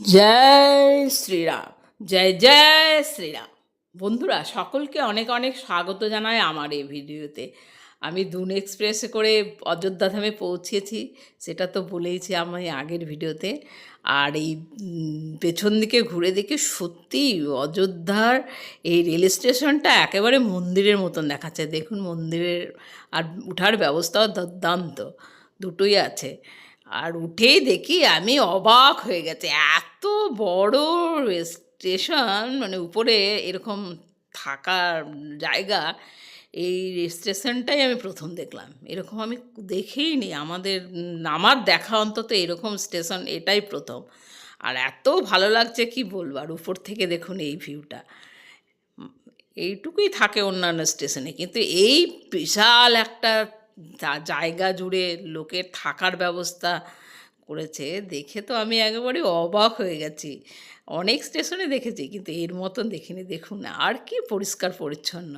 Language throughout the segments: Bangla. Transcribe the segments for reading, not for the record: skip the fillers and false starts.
জয় শ্রীরাম। জয় জয় শ্রীরাম। বন্ধুরা সকলকে অনেক অনেক স্বাগত জানাই আমার এই ভিডিওতে। আমি দুন এক্সপ্রেসে করে অযোধ্যা ধামে পৌঁছেছি, সেটা তো বলেইছি আমি আগের ভিডিওতে। আর এই পেছন দিকে ঘুরে দেখি সত্যি অযোধ্যার এই রেল স্টেশনটা একেবারে মন্দিরের মতন দেখাচ্ছে। দেখুন মন্দিরের আর উঠার ব্যবস্থাও দুর্দান্ত, দুটোই আছে। আর উঠেই দেখি আমি অবাক হয়ে গেছে, এত বড় স্টেশন, মানে উপরে এরকম থাকার জায়গা। এই স্টেশনটাই আমি প্রথম দেখলাম, এরকম আমি দেখেই নি। আমার দেখা অন্তত এরকম স্টেশন এটাই প্রথম। আর এত ভালো লাগছে কি বলবো। আর উপর থেকে দেখুন এই ভিউটা, এইটুকুই থাকে অন্যান্য স্টেশনে, কিন্তু এই বিশাল একটা জায়গা জুড়ে লোকের থাকার ব্যবস্থা করেছে দেখে তো আমি একেবারে অবাক হয়ে গেছি। অনেক স্টেশনে দেখেছি কিন্তু এর মতন দেখিনি। দেখুন আর কি পরিষ্কার পরিচ্ছন্ন,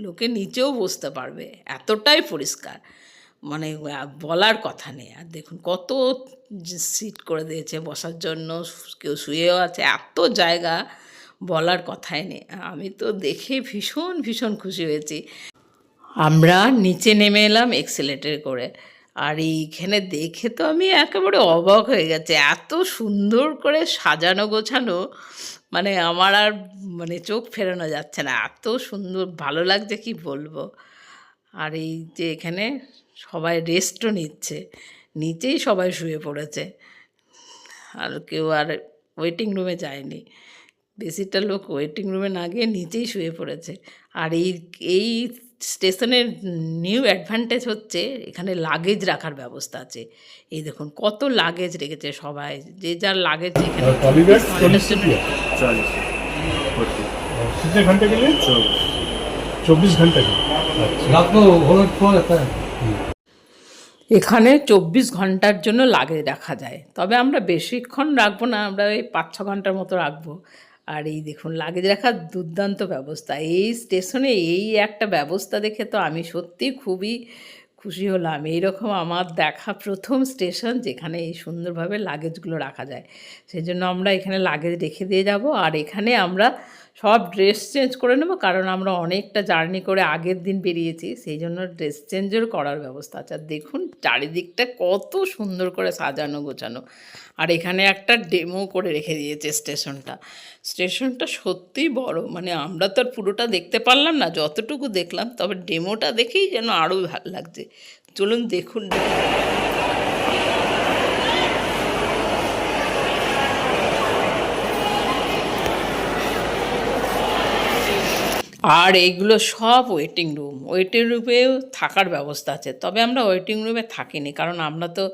লোকে নিচেও বসতে পারবে, এতটাই পরিষ্কার, মানে বলার কথা নেই। আর দেখুন কত সিট করে দিয়েছে বসার জন্য, কেউ শুয়েও আছে, এত জায়গা বলার কথাই নেই। আমি তো দেখে ভীষণ ভীষণ খুশি হয়েছি। আমরা নিচে নেমে এলাম এক্সেলেটর করে। আর এইখানে দেখে তো আমি একেবারে অবাক হয়ে গেছে, এত সুন্দর করে সাজানো গোছানো, মানে আমার আর মানে চোখ ফেরানো যাচ্ছে না, এত সুন্দর ভালো লাগছে কি বলবো। আর এই যে এখানে সবাই রেস্টও নিচ্ছে, নিচেই সবাই শুয়ে পড়েছে, আর কেউ আর ওয়েটিং রুমে যায়নি। বেশিটা লোক ওয়েটিং রুমে না গিয়ে নিচেই শুয়ে পড়েছে। আর এই স্টেশনের নিউ অ্যাডভান্টেজ হচ্ছে এখানে লাগেজ রাখার ব্যবস্থা আছে। এই দেখুন কত লাগেজ রেখেছে সবাই, যে যার লাগেজ এখানে। कितने घंटे के लिए? 24 घंटे के। এখানে 24 ঘন্টার জন্য লাগেজ রাখা যায়, তবে আমরা বেশিক্ষণ রাখবো না, আমরা ওই 5-6 ঘন্টার মতো রাখবো। আর এই দেখুন লাগেজ রাখার দুর্দান্ত ব্যবস্থা এই স্টেশনে। এই একটা ব্যবস্থা দেখে তো আমি সত্যি খুবই খুশি হলাম। এইরকম আমার দেখা প্রথম স্টেশন যেখানে এই সুন্দরভাবে লাগেজগুলো রাখা যায়। সেই জন্য আমরা এখানে লাগেজ রেখে দিয়ে যাব। আর এখানে আমরা সব ড্রেস চেঞ্জ করে নেব, কারণ আমরা অনেকটা জার্নি করে আগের দিন বেরিয়েছি, সেই জন্য ড্রেস চেঞ্জের করার ব্যবস্থা আছে। আর দেখুন চারিদিকটা কত সুন্দর করে সাজানো গোছানো। আর এখানে একটা ডেমো করে রেখে দিয়েছে স্টেশনটা সত্যিই বড়, মানে আমরা তো আর পুরোটা দেখতে পারলাম না, যতটুকু দেখলাম, তবে ডেমোটা দেখেই যেন আরও ভালো লাগছে। চলুন দেখুন। আর এইগুলো সব ওয়েটিং রুমেও থাকার ব্যবস্থা আছে, তবে আমরা ওয়েটিং রুমে থাকিনি, কারণ আমরা তো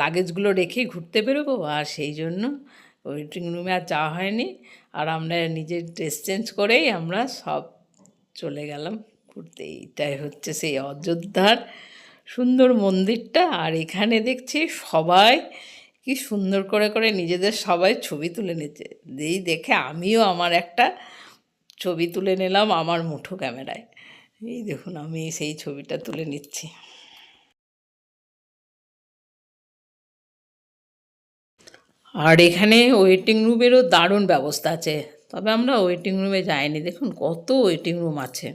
লাগেজগুলো রেখেই ঘুরতে বেরোবো, আর সেই জন্য ওয়েটিং রুমে আর যাওয়া হয়নি। আর আমরা নিজের ড্রেস চেঞ্জ করেই আমরা সব চলে গেলাম ঘুরতে। এইটাই হচ্ছে সেই অযোধ্যার সুন্দর মন্দিরটা। আর এখানে দেখছি সবাই কি সুন্দর করে করে নিজেদের সবাই ছবি তুলে নিচ্ছে। এই দেখে আমিও আমার একটা ছবি তুলে নিলাম আমার মুঠো ক্যামেরায়। এই দেখুন আমি সেই ছবিটা তুলে নিচ্ছি। আর এখানে ওয়েটিং রুমেরও দারুণ ব্যবস্থা আছে, তবে আমরা ওয়েটিং রুমে যাইনি। দেখুন কত ওয়েটিং রুম আছে।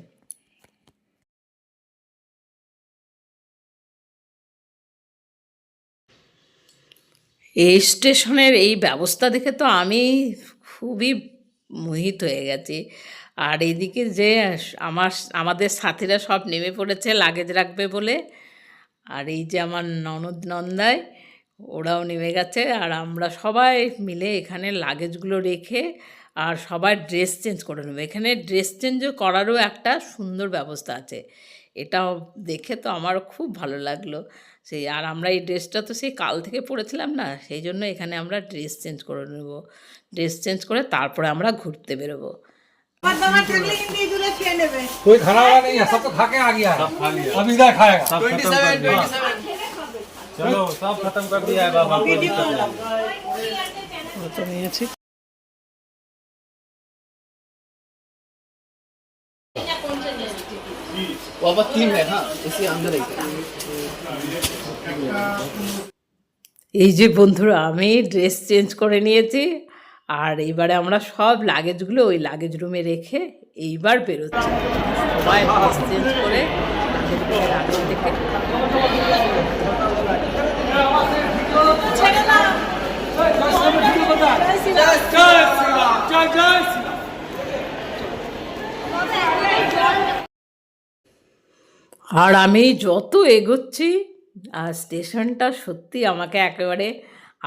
এই স্টেশনের এই ব্যবস্থা দেখে তো আমি খুবই মোহিত হয়ে গেছি। আর এইদিকে যে আমাদের সাথীরা সব নেমে পড়েছে লাগেজ রাখবে বলে। আর এই যে আমার ননদ নন্দাই, ওরাও নেমে গেছে। আর আমরা সবাই মিলে এখানে লাগেজগুলো রেখে আর সবাই ড্রেস চেঞ্জ করে নেবো। এখানে ড্রেস চেঞ্জও করারও একটা সুন্দর ব্যবস্থা আছে, এটাও দেখে তো আমার খুব ভালো লাগলো। সেই আর আমরা এই ড্রেসটা তো সেই কাল থেকে পরেছিলাম না, সেই জন্য এখানে আমরা ড্রেস চেঞ্জ করে নেব। ড্রেস চেঞ্জ করে তারপরে আমরা ঘুরতে বেরোবো। कोई खाना वाला नहीं है, सब तो खा के आ गया, अब इधर खाएगा। 27 चलो सब खत्म कर दिया है बाबा। তো নিয়েছি। बाबा 3 है हाँ, इसी अंदर ही। এই যে বন্ধুরা আমি ড্রেস চেঞ্জ করে নিয়েছি, আর এইবারে আমরা সব লাগেজগুলো ওই লাগেজ রুমে রেখে এইবার বেরোচ্ছি, সবাই ড্রেস চেঞ্জ করে লাগেজগুলো রাখতে দেখে। আর আমি যত এগোচ্ছি আর স্টেশনটা সত্যি আমাকে একেবারে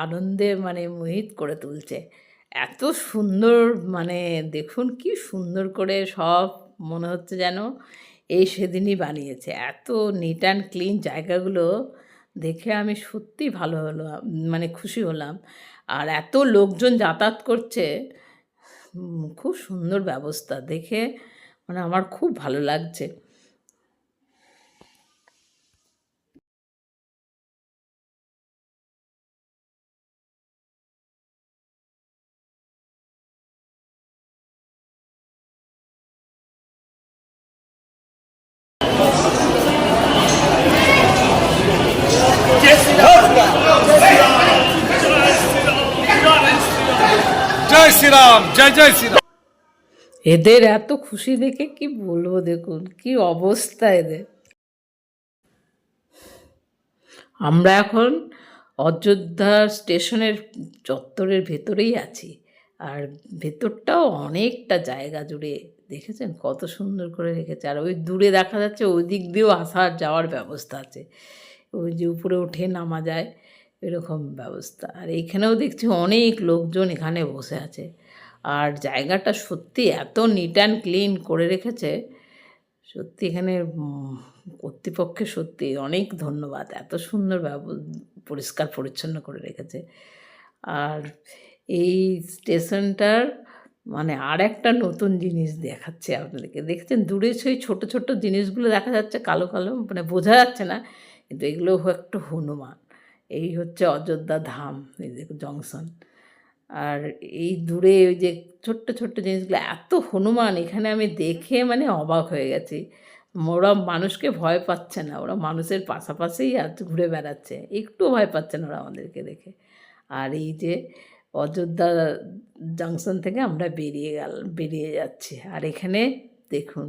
আনন্দে মানে মোহিত করে তুলছে। এত সুন্দর, মানে দেখুন কি সুন্দর করে সব মনে হচ্ছে যেন এই সেদিনই বানিয়েছে। এত নিট অ্যান্ড ক্লিন জায়গাগুলো দেখে আমি সত্যি ভালো হলাম, মানে খুশি হলাম। আর এত লোকজন যাতায়াত করছে, খুব সুন্দর ব্যবস্থা দেখে মানে আমার খুব ভালো লাগছে। জয় শ্রীরাম, জয় জয় শ্রীরাম। এদের এত খুশি দেখে কি বলবো, দেখুন কি অবস্থা এদের। আমরা এখন অযোধ্যা স্টেশনের চত্বরের ভেতরেই আছি, আর ভেতরটাও অনেকটা জায়গা জুড়ে দেখেছেন কত সুন্দর করে রেখেছে। আর ওই দূরে দেখা যাচ্ছে ওই দিক দিয়েও আসার যাওয়ার ব্যবস্থা আছে, ওই যে উপরে উঠে নামা যায় এরকম ব্যবস্থা। আর এইখানেও দেখছি অনেক লোকজন এখানে বসে আছে। আর জায়গাটা সত্যি এত নিট অ্যান্ড ক্লিন করে রেখেছে, সত্যি এখানে কর্তৃপক্ষে সত্যি অনেক ধন্যবাদ, এত সুন্দর পরিষ্কার পরিচ্ছন্ন করে রেখেছে। আর এই স্টেশনটার মানে আর একটা নতুন জিনিস দেখাচ্ছে আপনাদেরকে, দেখছেন দূরে সেই ছোট ছোট জিনিসগুলো দেখা যাচ্ছে কালো কালো, মানে বোঝা যাচ্ছে না, কিন্তু এগুলো একটু হনুমান। এই হচ্ছে অযোধ্যা ধাম, এই দেখো জংশন। আর এই দূরে ওই যে ছোট্ট ছোট্ট জিনিসগুলো এত হনুমান এখানে আমি দেখে মানে অবাক হয়ে গেছি। ওরা মানুষকে ভয় পাচ্ছে না, ওরা মানুষের পাশাপাশিই ঘুরে বেড়াচ্ছে, একটু ভয় পাচ্ছে না ওরা আমাদেরকে দেখে। আর এই যে অযোধ্যা জংশন থেকে আমরা বেরিয়ে যাচ্ছি। আর এখানে দেখুন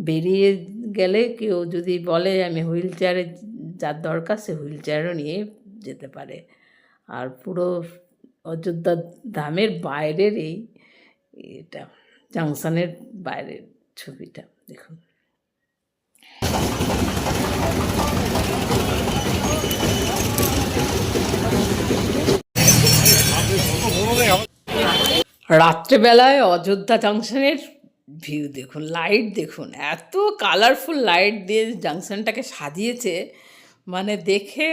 বেরিয়ে গেলে কেউ যদি বলে আমি হুইল চেয়ারে যার দরকার, সে হুইল চেয়ারও নিয়ে যেতে পারে। আর পুরো অযোধ্যা ধামের বাইরের এটা জংশনের বাইরের ছবিটা দেখুন। রাত্রেবেলায় অযোধ্যা জংশনের ভিউ দেখুন, লাইট দেখুন, এত কালারফুল লাইট দিয়ে জংশনটাকে সাজিয়েছে, মানে দেখে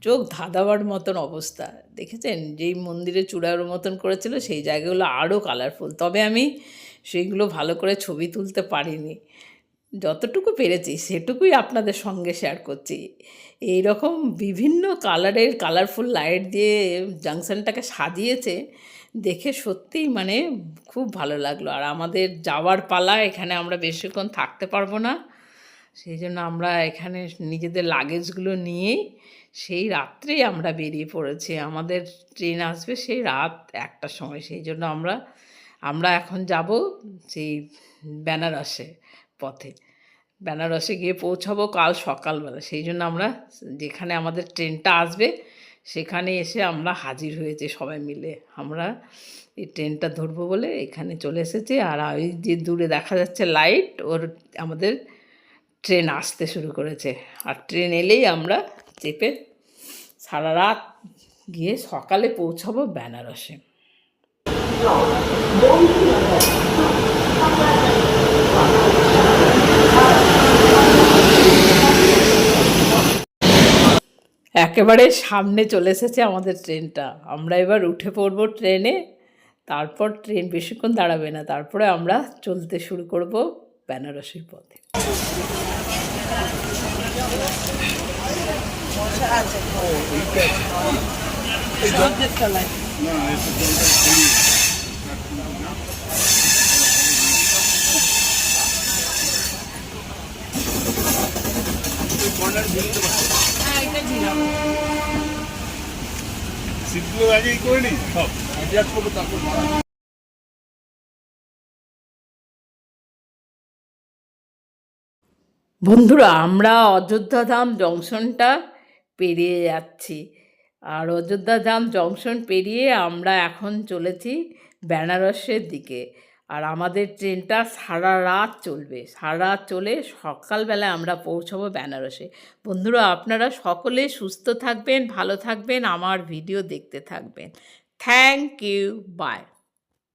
চোখ ধাঁধাবার মতন অবস্থা। দেখেছেন যেই মন্দিরে চূড়ার মতন করেছিল সেই জায়গাগুলো আরও কালারফুল, তবে আমি সেইগুলো ভালো করে ছবি তুলতে পারিনি, যতটুকু পেরেছি সেটুকুই আপনাদের সঙ্গে শেয়ার করছি। এই রকম বিভিন্ন কালারের কালারফুল লাইট দিয়ে জংশনটাকে সাজিয়েছে, দেখে সত্যিই মানে খুব ভালো লাগলো। আর আমাদের যাওয়ার পালা, এখানে আমরা বেশিক্ষণ থাকতে পারবো না, সেই জন্য আমরা এখানে নিজেদের লাগেজগুলো নিয়ে সেই রাত্রেই আমরা বেরিয়ে পড়েছি। আমাদের ট্রেন আসবে সেই রাত 1টার সময়, সেই জন্য আমরা এখন যাব সেই বেনারসে পথে, বেনারসে গিয়ে পৌঁছাবো কাল সকালবেলা। সেই জন্য আমরা যেখানে আমাদের ট্রেনটা আসবে সেখানে এসে আমরা হাজির হয়েছি সবাই মিলে। আমরা এই ট্রেনটা ধরবো বলে এখানে চলে এসেছি। আর ওই যে দূরে দেখা যাচ্ছে লাইট, ওর আমাদের ট্রেন আসতে শুরু করেছে। আর ট্রেন এলেই আমরা চেপে সারা রাত গিয়ে সকালে পৌঁছাবো বেনারসে। একেবারে সামনে চলে এসেছে আমাদের ট্রেনটা, আমরা এবার উঠে পড়বো ট্রেনে। তারপর ট্রেন বেশিক্ষণ দাঁড়াবে না, তারপরে আমরা চলতে শুরু করব বেনারসের পথে। সিটগুলো আগেই করে নি সব। বন্ধুরা আমরা অযোধ্যাধাম জংশনটা পেরিয়ে যাচ্ছি, আর অযোধ্যাধাম জংশন পেরিয়ে আমরা এখন চলেছি বেনারসের দিকে। আর আমাদের ট্রেনটা সারা রাত চলবে, সারা রাত চলে সকালবেলা আমরা পৌঁছবো বেনারসে। বন্ধুরা আপনারা সকলে সুস্থ থাকবেন, ভালো থাকবেন, আমার ভিডিও দেখতে থাকবেন। Thank you, by.